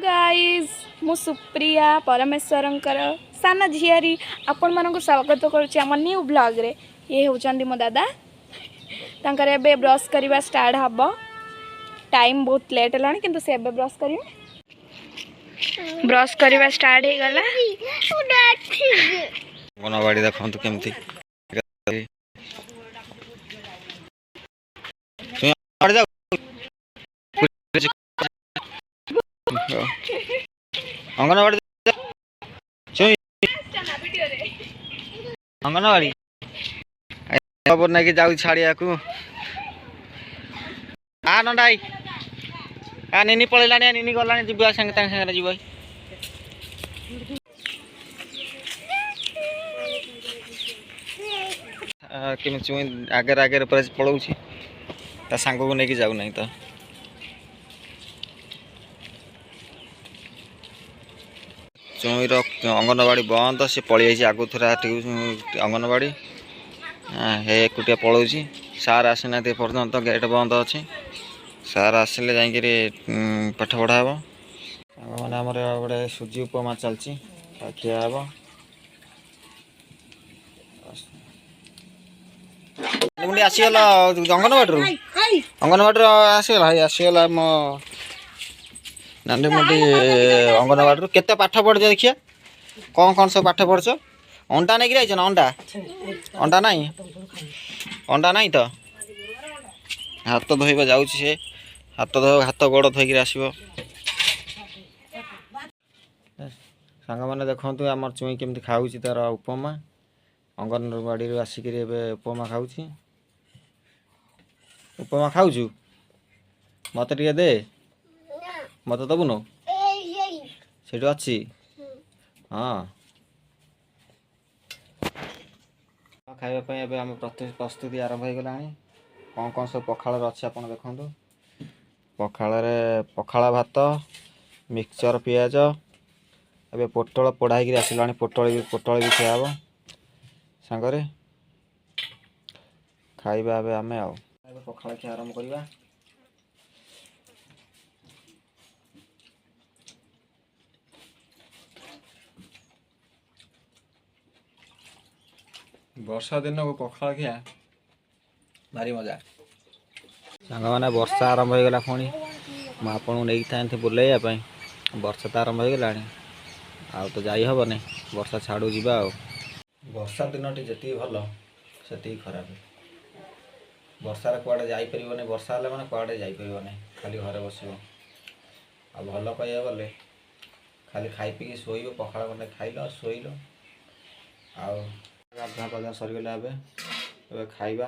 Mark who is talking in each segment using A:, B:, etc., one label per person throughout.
A: Guys मु सुप्रिया परमेश्वरंकर सान झियारी आपण मानक स्वागत करुच्ची आम न्यू ब्लॉग रे। ये होचंदी मो दादा तांकर एबे ब्रश करवा स्टार्ट हबो। टाइम बहुत लेट है किंतु से एबे ब्रश करिवे। ब्रश करवा स्टार्ट हे गला।
B: अंगनवाड़ी देखंतु केमती अंगनवाड़ी अंगनवाड़ी खबर ना कि जाऊ छाड़िया को आ नंदाई आ निनी पळेलानी निनी गलानी जिबा संग तांग संग जिबा केम चुई आगे आगे पर पळौछि ता सांग को नेकी जाऊ नहीं तो चुईर अंगनवाड़ी बंद से पलि आइछि आगु थरा अंगनवाड़ी हे एकुटिया पळौछि सार आसिना ते पर्यंत गेट बंद अछि सार आसिले जाइकरी पाठ पढ़ा हबो माने हमर गोटे सुजी उपमा चलछि खिया हबो मुंडी आसीगला अंगनवाड़ी आसीगला मो नानी मुंडी अंगनवाड़ी केते पाठ पढ़ देखिया कौन सब पाठ पढ़छ अंडा नहीं गिराइछ ना अंडा अंडा नहीं तो हाथ धोइबा जाउछि से हाथ गोड़ धोइकरी आसीबो सांग माने देखंतु हमर चुई केमती खाउछि तार उपमा अंगनवाड़ी रे आसिकरी एबे उपमा खाउछि उपमा खाउछु मते टिके दे मते दबु न सेठी अछि हां खाइबा पई एबे हम प्रस्तुति आरंभ हो गलानी कौन सब पखाल अच्छे आप देखु पखाल भात मिक्सचर पियाज एबे पोटल पोड़ाई आसला पोटल भी खियाब सांगरे खाइबा एबे आमे आउ पखाल खिया आरंभ करवा वर्षा दिन को पखाल खिया भारी मजा सांग मैंने वर्षा आरंभ हो गला पुणी मुझे नहीं था बुलाइवाई वर्षा तो आरंभ हो गला आ तो जाई हेनी वर्षा छाड़ू जा वर्षा दिन जी भल से खराब वर्षार कुआड़े जापर वर्षा है मैंने कुआड़े जापर खाली घरे बस आ भल पाइबा गले खाली खाई पी शोब पखाड़ खंडे खाइल शोल गाधा पाधा सरीगला ए खाइबा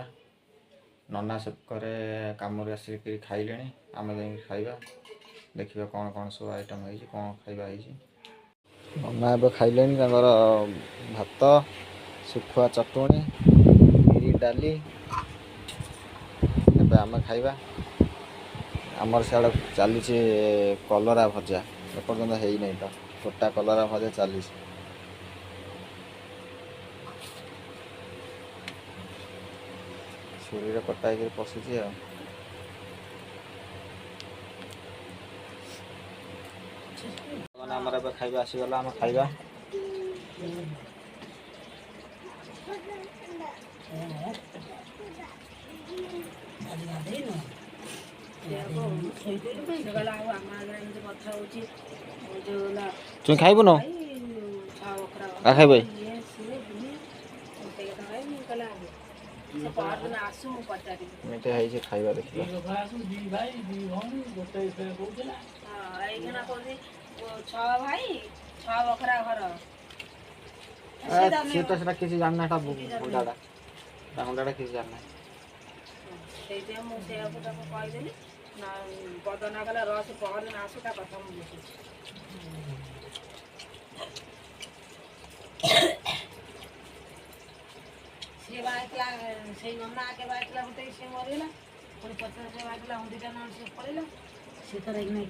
B: नना से कम आसिक खाइले आम जा खाइबा देखिए कौन सब आइटम है कौन खाइबा नना ए खाइले भात सुखुआ चटुणी मिरी डाली एबे आम खाइबा आमर सियाड़ चली कलरा भजा एपर्तंत है नहीं तो गोटा कलरा भजा चली छुरी कटाई पशुची आमर ए खाइबा आसीगला आम खाइबा तुम खाइबु न खाइबे मिठे है खाइबा देखिए किसी जानना किसी जानना बदना गला रस पहर आसू ता कथा से बाइकला से नन्ना के बाइकला होते से मरेला पुणी 50 से बाइकला हुंदीटा ना से पड़ेला से तरह नहीं